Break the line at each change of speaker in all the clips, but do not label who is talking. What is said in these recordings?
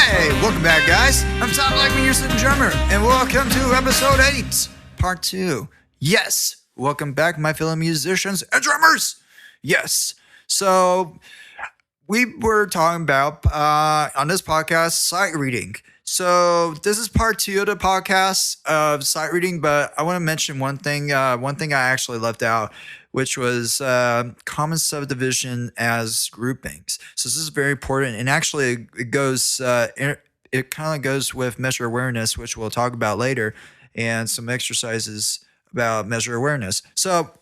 Hey, welcome back, guys. I'm Tom Blackman, your student drummer, and welcome to episode 8, part 2. Yes, welcome back, my fellow musicians and drummers. Yes, so we were talking about on this podcast sight reading. So this is part 2 of the podcast of sight reading, but I want to mention one thing. One thing I actually left out, which was common subdivision as groupings. So this is very important, and actually it goes. It kind of goes with measure awareness, which we'll talk about later, and some exercises about measure awareness. So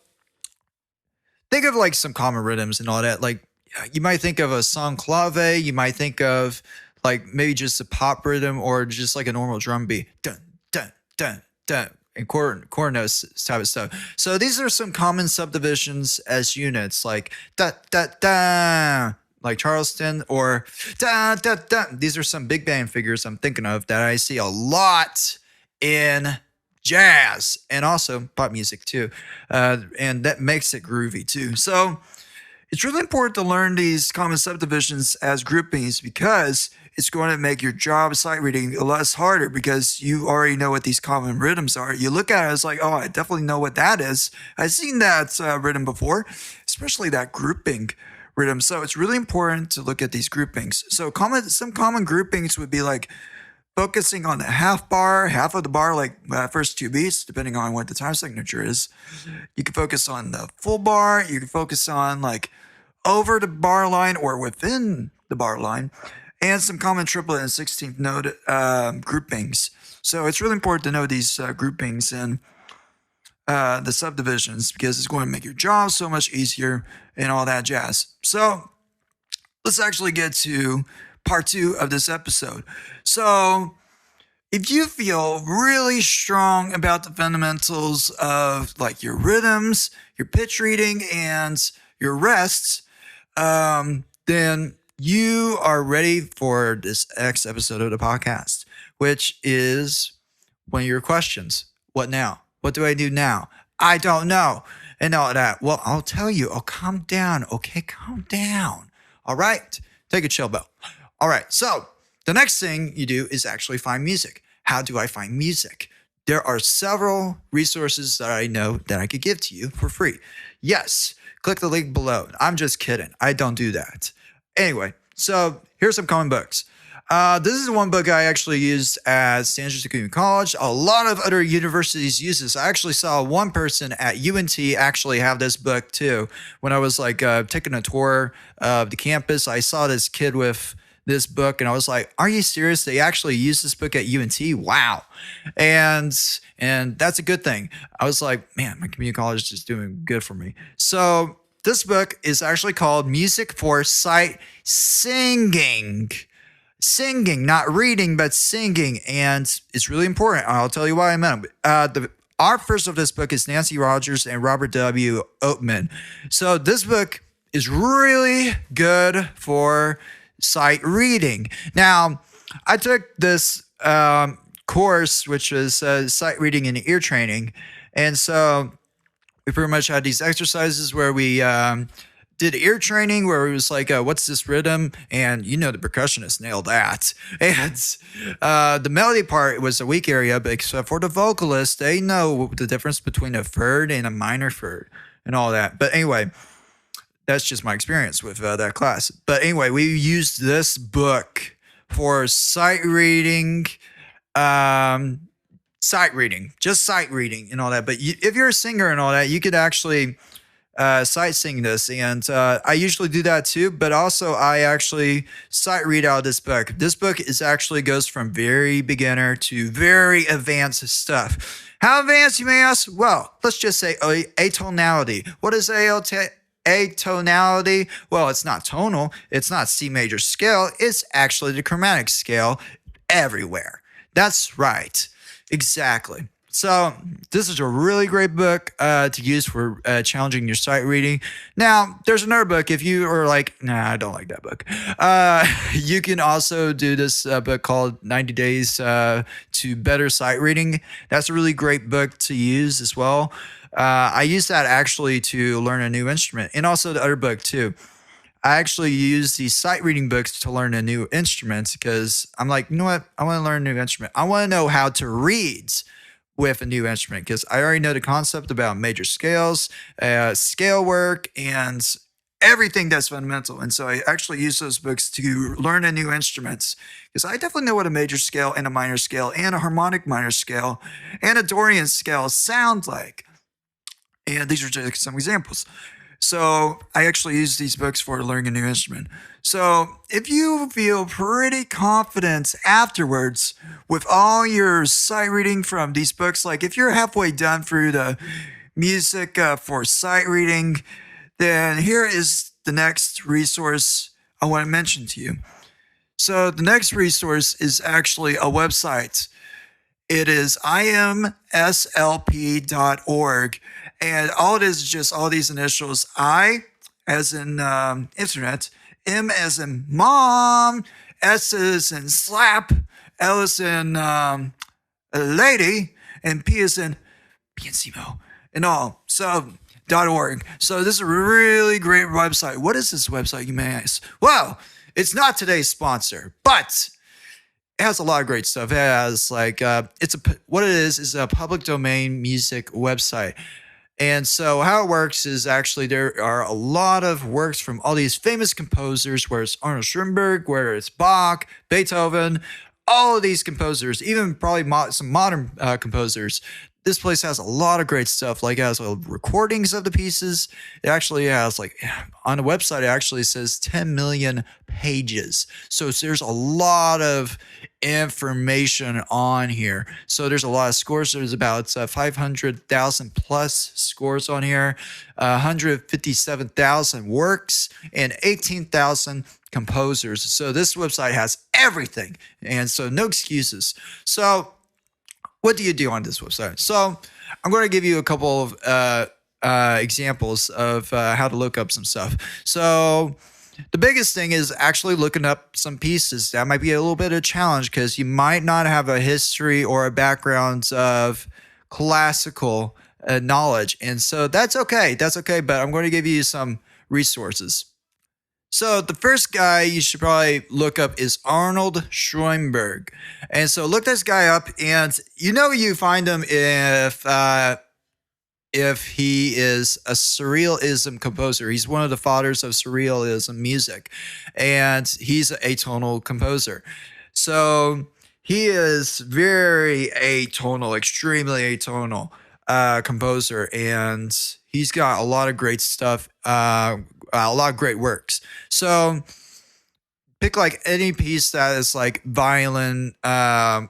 think of like some common rhythms and all that. Like you might think of a son clave. You might think of like maybe just a pop rhythm or just like a normal drum beat. Dun, dun, dun, dun. And quarter notes type of stuff. So these are some common subdivisions as units, like da da da, like Charleston, or da da da. These are some big band figures I'm thinking of that I see a lot in jazz and also pop music too, and that makes it groovy too. So it's really important to learn these common subdivisions as groupings because it's going to make your job sight reading less harder because you already know what these common rhythms are. You look at it, it's like, oh, I definitely know what that is. I've seen that rhythm before, especially that grouping rhythm. So it's really important to look at these groupings. So some common groupings would be like focusing on the half of the bar, like first 2 beats, depending on what the time signature is. You can focus on the full bar. You can focus on like over the bar line or within the bar line. And some common triplet and 16th note groupings. So it's really important to know these groupings and the subdivisions because it's going to make your job so much easier and all that jazz. So let's actually get to part 2 of this episode. So if you feel really strong about the fundamentals of like your rhythms, your pitch reading, and your rests, then you are ready for this next episode of the podcast, which is one of your questions. What now? What do I do now? I don't know. And all that. Well, I'll tell you. Oh, calm down. Okay, calm down. All right. Take a chill bell. All right. So the next thing you do is actually find music. How do I find music? There are several resources that I know that I could give to you for free. Yes. Click the link below. I'm just kidding. I don't do that. Anyway, so here's some common books. This is one book I actually used at San Jose Community College. A lot of other universities use this. I actually saw one person at UNT actually have this book too. When I was like taking a tour of the campus, I saw this kid with this book and I was like, are you serious? They actually use this book at UNT? Wow. And that's a good thing. I was like, man, my community college is just doing good for me. So this book is actually called Music for Sight Singing. Singing, not reading, but singing. And it's really important. I'll tell you why in a minute. The authors of this book is Nancy Rogers and Robert W. Oatman. So this book is really good for sight reading. Now, I took this course, which is sight reading and ear training. And so we pretty much had these exercises where we did ear training, where it was like, what's this rhythm? And you know the percussionist nailed that. And the melody part was a weak area, but except for the vocalist, they know the difference between a third and a minor third and all that. But anyway, that's just my experience with that class. But anyway, we used this book for sight reading, just sight reading and all that. But if you're a singer and all that, you could actually sight sing this. And I usually do that too. But also I actually sight read out of this book. This book is actually goes from very beginner to very advanced stuff. How advanced, you may ask? Well, let's just say atonality. What is atonality? Well, it's not tonal. It's not C major scale. It's actually the chromatic scale everywhere. That's right. Exactly. So this is a really great book to use for challenging your sight reading. Now, there's another book. If you are like, nah, I don't like that book. You can also do this book called 90 Days to Better Sight Reading. That's a really great book to use as well. I use that actually to learn a new instrument, and also the other book too. I actually use these sight reading books to learn a new instrument because I'm like, you know what? I want to learn a new instrument. I want to know how to read with a new instrument because I already know the concept about major scales, scale work, and everything that's fundamental. And so I actually use those books to learn a new instruments because I definitely know what a major scale and a minor scale and a harmonic minor scale and a Dorian scale sound like. And these are just some examples. So I actually use these books for learning a new instrument. So if you feel pretty confident afterwards with all your sight reading from these books, like if you're halfway done through the music for sight reading, then here is the next resource I want to mention to you. So the next resource is actually a website. It is imslp.org. And all it is just all these initials. I as in internet, M as in mom, S as in slap, L as in lady, and P as in Piancimo and all. So .org. So this is a really great website. What is this website, you may ask? Well, it's not today's sponsor, but it has a lot of great stuff. It has like what it is a public domain music website. And so how it works is actually there are a lot of works from all these famous composers, whether it's Arnold Schoenberg, whether it's Bach, Beethoven, all of these composers, even probably some modern composers. This place has a lot of great stuff, like it has recordings of the pieces. It actually has, like, on the website, it actually says 10 million pages. So there's a lot of information on here. So there's a lot of scores. There's about 500,000 plus scores on here, 157,000 works, and 18,000 composers. So this website has everything, and so no excuses. So what do you do on this website? So I'm going to give you a couple of examples of how to look up some stuff. So the biggest thing is actually looking up some pieces. That might be a little bit of a challenge because you might not have a history or a background of classical knowledge. And so that's okay. That's okay. But I'm going to give you some resources. So the first guy you should probably look up is Arnold Schoenberg. And so look this guy up, and you find him if he is a surrealism composer. He's one of the fathers of surrealism music, and he's an atonal composer. So he is very atonal, extremely atonal composer, and he's got a lot of great stuff, a lot of great works. So pick like any piece that is like violin. I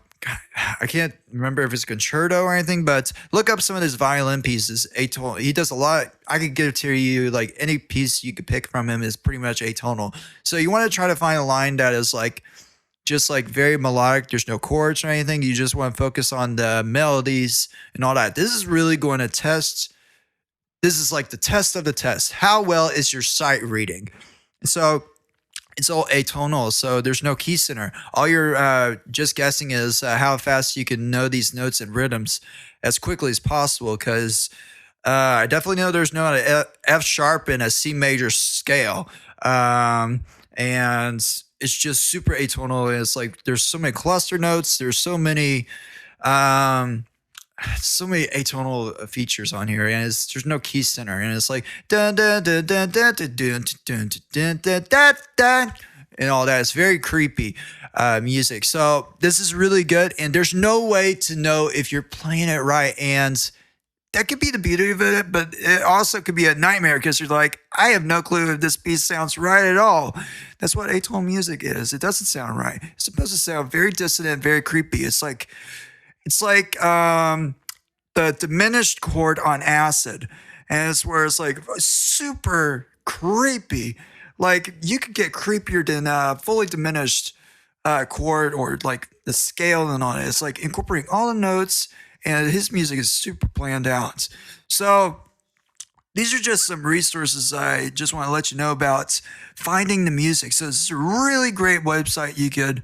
can't remember if it's concerto or anything, but look up some of his violin pieces. Atonal. He does a lot. I could give it to you, like any piece you could pick from him is pretty much atonal. So you want to try to find a line that is like just like very melodic. There's no chords or anything. You just want to focus on the melodies and all that. This is really going to test. This is like the test of the test. How well is your sight reading? So it's all atonal, so there's no key center. All you're just guessing is how fast you can know these notes and rhythms as quickly as possible, because I definitely know there's no F sharp in a C major scale. And it's just super atonal. It's like there's so many cluster notes. There's so many atonal features on here, and there's no key center, and it's like dun dun dun dun dun dun dun dun dun dun dun, and all that. It's very creepy music. So this is really good, and there's no way to know if you're playing it right, and that could be the beauty of it, but it also could be a nightmare because you're like, I have no clue if this piece sounds right at all. That's what atonal music is. It doesn't sound right. It's supposed to sound very dissonant, very creepy. It's like the diminished chord on acid, and it's where it's like super creepy. Like you could get creepier than a fully diminished chord or like the scale and on it. It's like incorporating all the notes, and his music is super planned out. So these are just some resources I just want to let you know about finding the music. So this is a really great website you could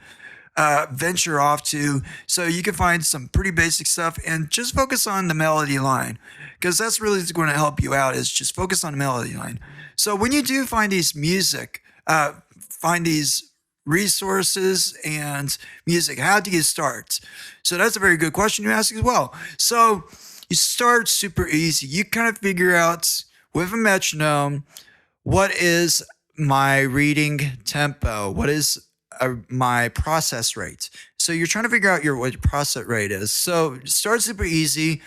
venture off to. So you can find some pretty basic stuff and just focus on the melody line, because that's really going to help you out, is just focus on the melody line. So when you do find these find these resources and music, how do you start? So that's a very good question you ask as well. So you start super easy. You kind of figure out with a metronome, what is my reading tempo? What is my process rate? So you're trying to figure out what your process rate is. So start super easy.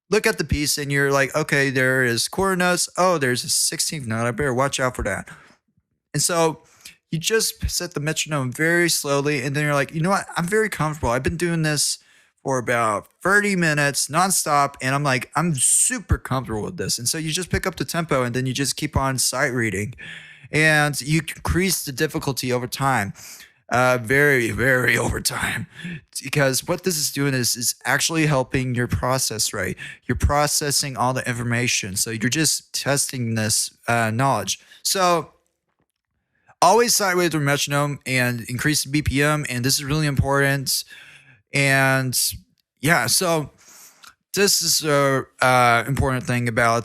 Look at the piece and you're like, okay, there is quarter notes. Oh, there's a 16th note. I better watch out for that. And so you just set the metronome very slowly, and then you're like, you know what? I'm very comfortable. I've been doing this for about 30 minutes nonstop, and I'm super comfortable with this. And so you just pick up the tempo, and then you just keep on sight reading, and you increase the difficulty over time, very, very over time, because what this is doing is actually helping your process rate. You're processing all the information, so you're just testing this knowledge. So always sight read through metronome and increase the BPM, and this is really important. And yeah, so this is a important thing about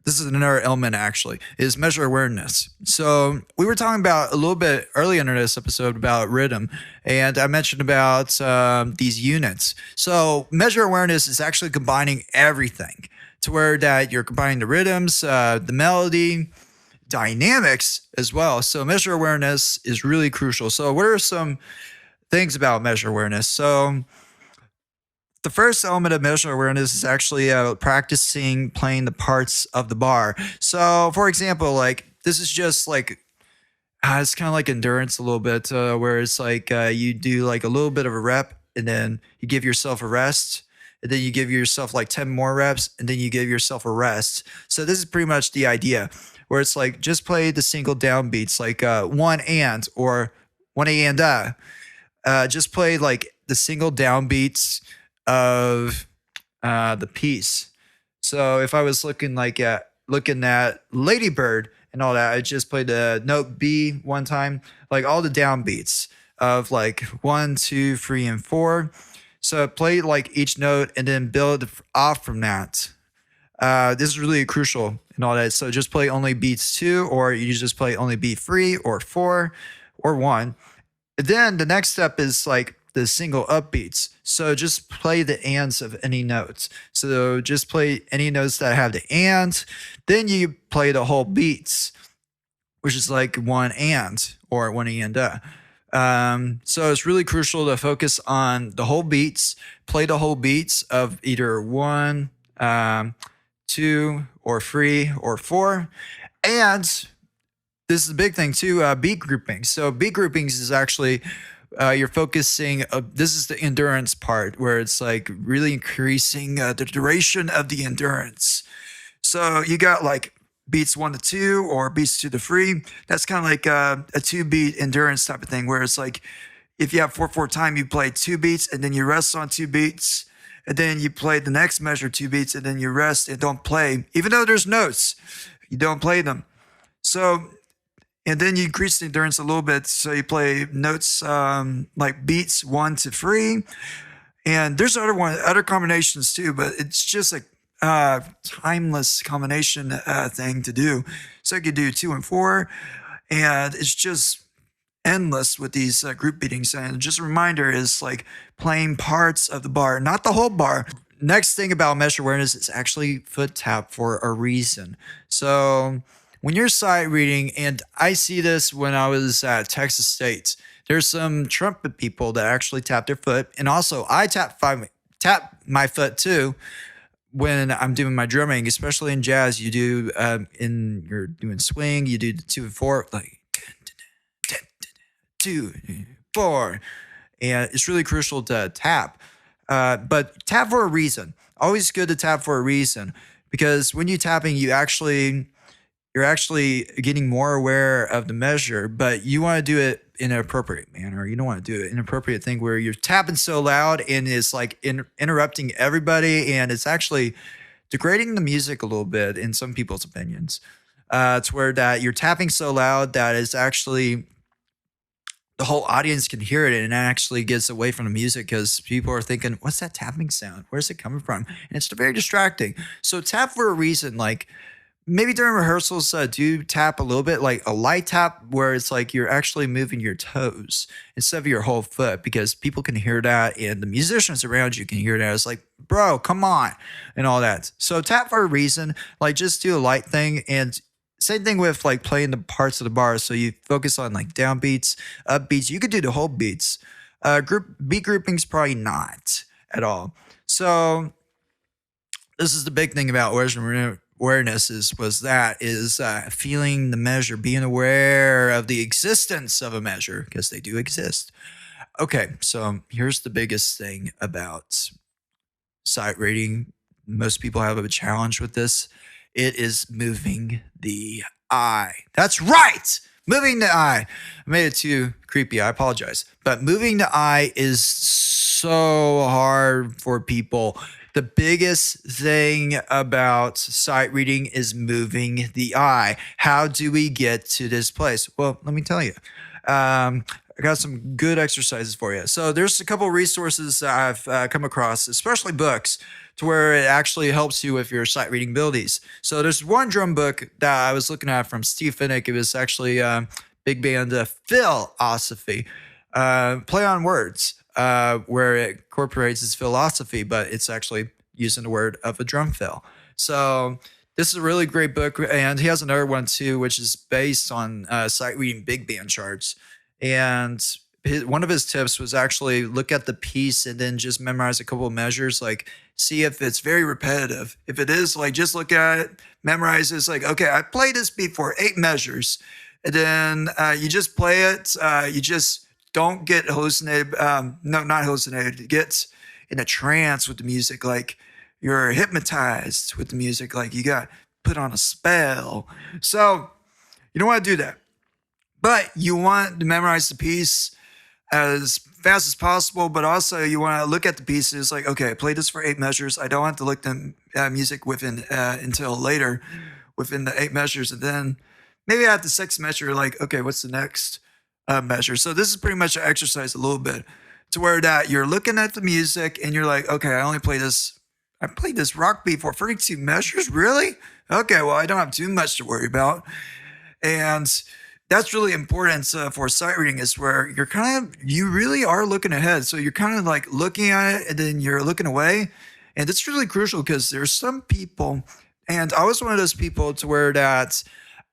this is another element actually, is measure awareness. So we were talking about a little bit earlier in this episode about rhythm, and I mentioned about these units. So measure awareness is actually combining everything to where that you're combining the rhythms, the melody, dynamics as well. So measure awareness is really crucial. So what are some things about measure awareness? So the first element of measure awareness is actually practicing playing the parts of the bar. So for example, like this is just like it's kind of like endurance a little bit, where it's like you do like a little bit of a rep, and then you give yourself a rest, and then you give yourself like 10 more reps, and then you give yourself a rest. So this is pretty much the idea, where it's like just play the single down beats, like one and, or one and just play like the single down beats of the piece. So if I was looking at Ladybird and all that, I just played the note B one time, like all the down beats of like 1, 2, 3, and 4. So play like each note and then build off from that. This is really crucial and all that. So just play only beats 2, or you just play only beat 3 or 4 or 1. And then the next step is like the single upbeats. So just play the ands of any notes. So just play any notes that have the and. Then you play the whole beats, which is like one and, or one and. So it's really crucial to focus on the whole beats, play the whole beats of either 1, 2, or 3, or 4. And this is a big thing too, beat groupings. So beat groupings is actually you're focusing, this is the endurance part, where it's like really increasing the duration of the endurance. So you got like beats 1 to 2 or beats 2 to 3. That's kind of like a 2-beat endurance type of thing, where it's like if you have 4/4 time, you play 2 beats and then you rest on 2 beats. And then you play the next measure 2 beats, and then you rest and don't play. Even though there's notes, you don't play them. So, and then you increase the endurance a little bit. So you play notes like beats 1 to 3. And there's other combinations too, but it's just a timeless combination thing to do. So you could do 2 and 4, and it's just endless with these group beatings. And just a reminder is like playing parts of the bar, not the whole bar. Next thing about measure awareness is actually foot tap for a reason. So when you're sight reading, and I see this when I was at Texas State, there's some trumpet people that actually tap their foot, and also I tap my foot too when I'm doing my drumming, especially in jazz. You do you're doing swing, you do the 2 and 4, like 2, 4, and it's really crucial to tap. But tap for a reason. Always good to tap for a reason, because when you're tapping, you're actually getting more aware of the measure, but you want to do it in an appropriate manner. You don't want to do it in an appropriate thing where you're tapping so loud and it's like interrupting everybody, and it's actually degrading the music a little bit in some people's opinions. It's where that you're tapping so loud that it's actually the whole audience can hear it, and it actually gets away from the music because people are thinking, what's that tapping sound? Where's it coming from? And it's very distracting. So tap for a reason. Like maybe during rehearsals, do tap a little bit, like a light tap where it's like you're actually moving your toes instead of your whole foot, because people can hear that and the musicians around you can hear that. It's like, bro, come on, and all that. So tap for a reason. Like just do a light thing. And same thing with like playing the parts of the bar. So you focus on like downbeats, upbeats. You could do the whole beats. Beat groupings, probably not at all. So this is the big thing about awareness is feeling the measure, being aware of the existence of a measure, because they do exist. Okay, so here's the biggest thing about sight reading. Most people have a challenge with this. It is moving the eye. That's right. Moving the eye. I made it too creepy. I apologize. But moving the eye is so hard for people. The biggest thing about sight reading is moving the eye. How do we get to this place? Well, let me tell you. I got some good exercises for you. So there's a couple resources that I've come across, especially books, to where it actually helps you with your sight reading abilities. So there's one drum book that I was looking at from Steve Finnick. It was actually big band philosophy, play on words, where it incorporates his philosophy, but it's actually using the word of a drum fill. So this is a really great book. And he has another one too, which is based on sight reading big band charts. And one of his tips was actually look at the piece and then just memorize a couple of measures, like see if it's very repetitive. If it is, like just look at it, memorize it. It's like, okay, I played this beat for 8 measures. And then you just play it. You just don't get hallucinated. No, not hallucinated. Get in a trance with the music. Like you're hypnotized with the music. Like you got put on a spell. So you don't want to do that. But you want to memorize the piece as fast as possible, but also you want to look at the pieces like, okay, I played this for 8 measures. I don't have to look at music within until later within the 8 measures. And then maybe at the 6th measure, like, okay, what's the next measure? So this is pretty much an exercise a little bit to where that you're looking at the music and you're like, okay, I played this rock beat for 32 measures. Really? Okay, well, I don't have too much to worry about. And that's really important for sight reading, is where you really are looking ahead. So you're kind of like looking at it and then you're looking away. And it's really crucial because there's some people, and I was one of those people to where that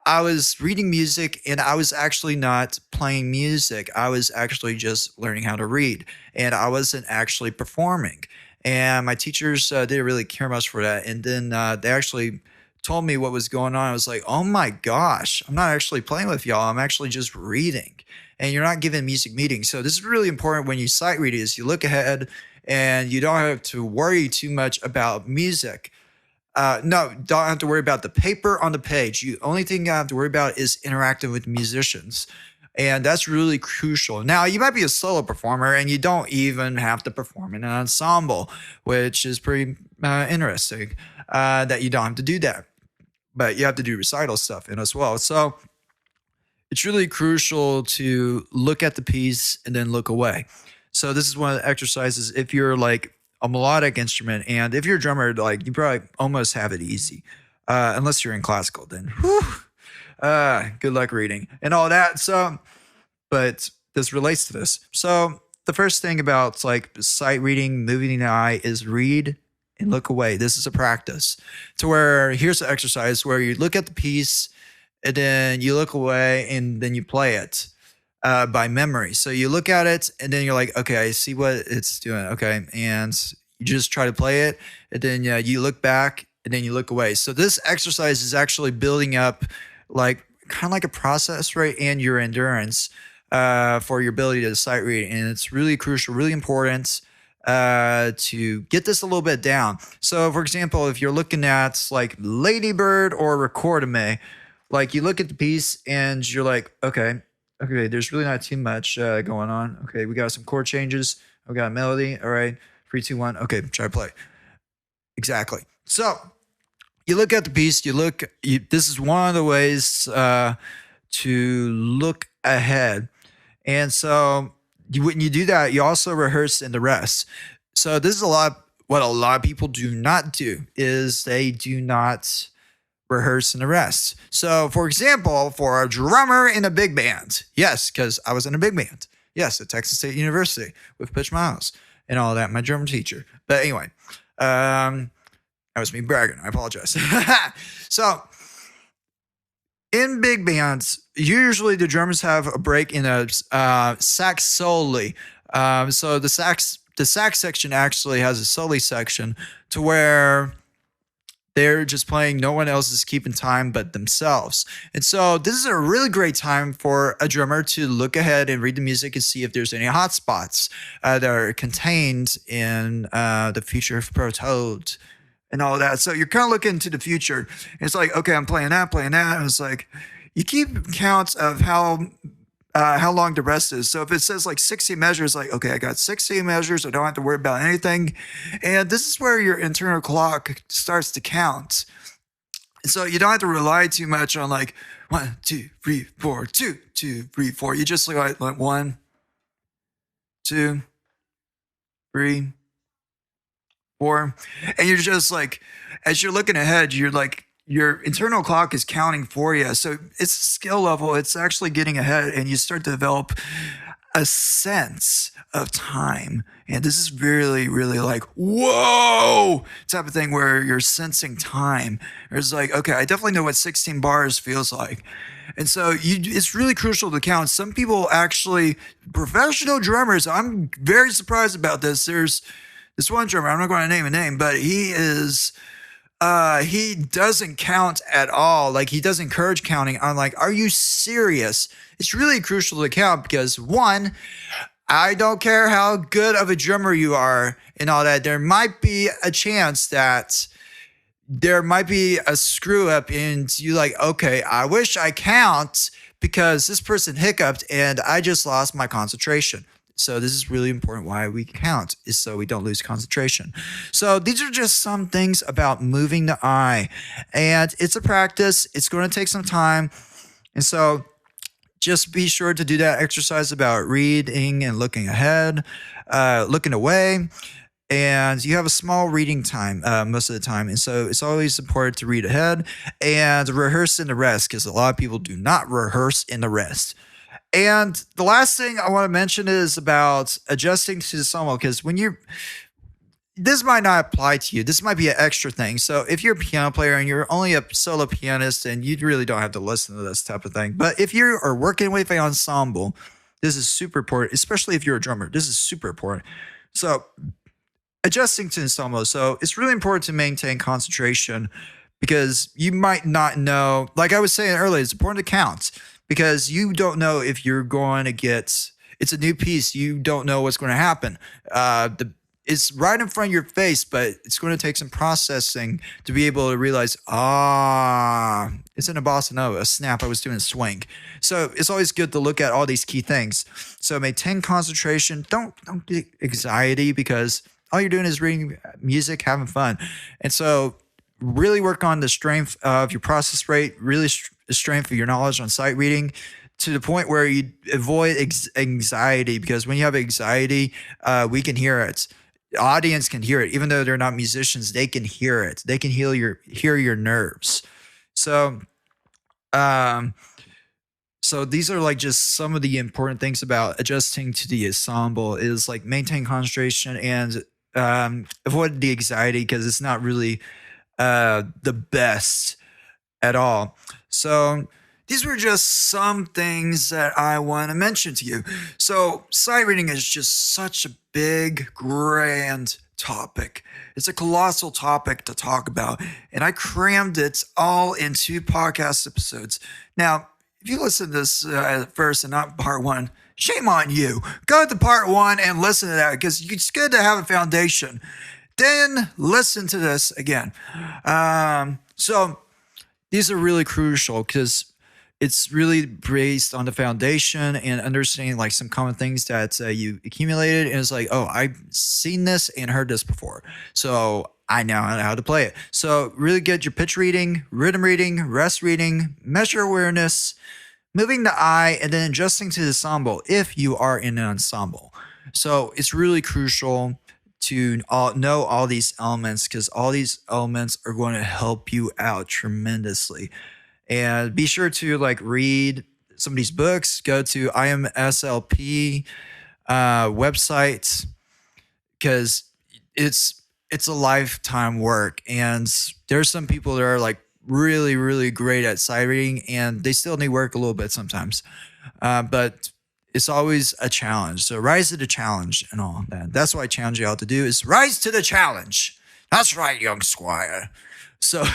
I was reading music and I was actually not playing music. I was actually just learning how to read, and I wasn't actually performing. And my teachers didn't really care much for that. And then they actually told me what was going on. I was like, oh my gosh, I'm not actually playing with y'all. I'm actually just reading, and you're not giving music meetings. So this is really important when you sight read, is you look ahead and you don't have to worry too much about music. No, don't have to worry about the paper on the page. The only thing you have to worry about is interacting with musicians. And that's really crucial. Now, you might be a solo performer and you don't even have to perform in an ensemble, which is pretty interesting that you don't have to do that. But you have to do recital stuff in as well. So it's really crucial to look at the piece and then look away. So this is one of the exercises. If you're like a melodic instrument, and if you're a drummer, like you probably almost have it easy, unless you're in classical, then good luck reading and all that. So, but this relates to this. So the first thing about like sight reading, moving the eye, is read and look away. This is a practice to where here's the exercise where you look at the piece and then you look away and then you play it by memory. So you look at it and then you're like, okay, I see what it's doing. Okay. And you just try to play it. And then you look back and then you look away. So this exercise is actually building up like kind of like a process, right? And your endurance for your ability to sight read. And it's really crucial, really important to get this a little bit down. So for example, if you're looking at like Lady Bird or Record Me, like you look at the piece and you're like, okay, there's really not too much going on. Okay, we got some chord changes. We got a melody. All right, 3, 2, 1. Okay, try to play. Exactly. So you look at the piece. This is one of the ways to look ahead. And so when you do that, you also rehearse in the rest. So this is what a lot of people do not do is they do not rehearse in the rest. So for example, for a drummer in a big band, yes, because I was in a big band. Yes, at Texas State University with Pitch Miles and all that, my German teacher. But anyway, that was me bragging. I apologize. So in big bands, usually the drummers have a break in a sax solely. So the sax section actually has a solo section to where they're just playing. No one else is keeping time but themselves. And so this is a really great time for a drummer to look ahead and read the music and see if there's any hot spots that are contained in the future of Pro Toad and all that. So you're kind of looking into the future. And it's like, okay, I'm playing that. And it's like, you keep counts of how long the rest is. So if it says like 60 measures, like, okay, I got 60 measures. I don't have to worry about anything. And this is where your internal clock starts to count. And so you don't have to rely too much on like 1, 2, 3, 4, 2, 2, 3, 4. You just like 1, 2, 3, 4. And you're just like, as you're looking ahead, you're like, your internal clock is counting for you. So it's a skill level. It's actually getting ahead, and you start to develop a sense of time. And this is really, really like, whoa, type of thing where you're sensing time. It's like, okay, I definitely know what 16 bars feels like. And so it's really crucial to count. Some people actually, professional drummers, I'm very surprised about this. There's this one drummer, I'm not going to name a name, but he doesn't count at all. Like, he doesn't encourage counting. I'm like, are you serious? It's really crucial to count because, one, I don't care how good of a drummer you are and all that. There might be a chance that there might be a screw up and you like, okay, I wish I count because this person hiccuped and I just lost my concentration. So this is really important why we count, is so we don't lose concentration. So these are just some things about moving the eye. And it's a practice. It's going to take some time. And so just be sure to do that exercise about reading and looking ahead, looking away. And you have a small reading time most of the time. And so it's always important to read ahead and rehearse in the rest, because a lot of people do not rehearse in the rest. And the last thing I want to mention is about adjusting to the solo, because this might not apply to you. This might be an extra thing. So if you're a piano player and you're only a solo pianist, and you really don't have to listen to this type of thing. But if you are working with an ensemble, this is super important, especially if you're a drummer. This is super important. So adjusting to ensemble. So it's really important to maintain concentration, because you might not know, like I was saying earlier, it's important to count. Because you don't know if you're going to get, it's a new piece. You don't know what's going to happen. It's right in front of your face, but it's going to take some processing to be able to realize, it's in a bossa nova, a snap, I was doing a swing. So it's always good to look at all these key things. So maintain concentration. Don't get anxiety, because all you're doing is reading music, having fun. And so really work on the strength of your process rate, really the strength of your knowledge on sight reading, to the point where you avoid anxiety, because when you have anxiety, we can hear it. The audience can hear it. Even though they're not musicians, they can hear it. They can hear your nerves. So these are like just some of the important things about adjusting to the ensemble, is like maintain concentration and avoid the anxiety, because it's not really the best at all. So these were just some things that I want to mention to you. So sight reading is just such a big, grand topic. It's a colossal topic to talk about, and I crammed it all into podcast episodes. Now, if you listen to this at first and not part one, shame on you. Go to part one and listen to that, because it's good to have a foundation. Then listen to this again. So these are really crucial, because it's really based on the foundation and understanding like some common things that you accumulated. And it's like, oh, I've seen this and heard this before, so I now know how to play it. So really get your pitch reading, rhythm reading, rest reading, measure awareness, moving the eye, and then adjusting to the ensemble if you are in an ensemble. So it's really crucial to know all these elements, because all these elements are going to help you out tremendously. And be sure to like read some of these books. Go to IMSLP website, because it's a lifetime work. And there's some people that are like really, really great at sight reading, and they still need work a little bit sometimes. But it's always a challenge. So rise to the challenge and all that. That's what I challenge you all to do, is rise to the challenge. That's right, young squire. So,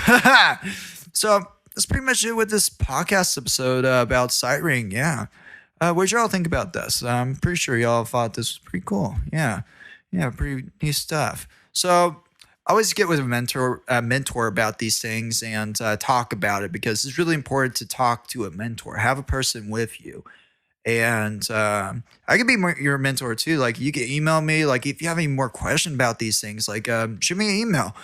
so that's pretty much it with this podcast episode about sight reading. Yeah. What y'all think about this? I'm pretty sure y'all thought this was pretty cool. Yeah. Yeah. Pretty neat stuff. So I always get with a mentor about these things and talk about it, because it's really important to talk to a mentor. Have a person with you. And I could be your mentor too. Like, you can email me. Like, if you have any more questions about these things, like shoot me an email.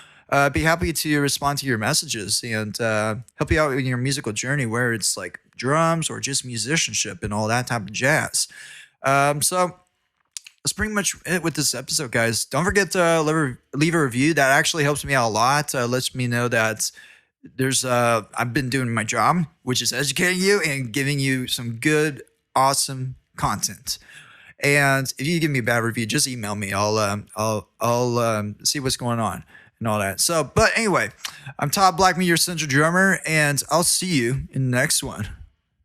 Be happy to respond to your messages and help you out in your musical journey, where it's like drums or just musicianship and all that type of jazz. So that's pretty much it with this episode, guys. Don't forget to leave a review. That actually helps me out a lot. Lets me know that there's I've been doing my job, which is educating you and giving you some good, awesome content. And if you give me a bad review, just email me. I'll see what's going on and all that. So, but anyway, I'm Todd Blackman, your central drummer, and I'll see you in the next one.